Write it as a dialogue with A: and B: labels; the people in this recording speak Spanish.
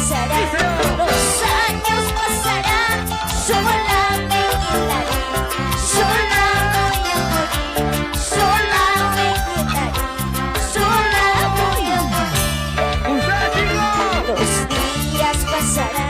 A: pasarán, los años pasarán, sola me quedaré, sola voy a morir, sola me quedaré, sola voy a morir. Los días pasarán.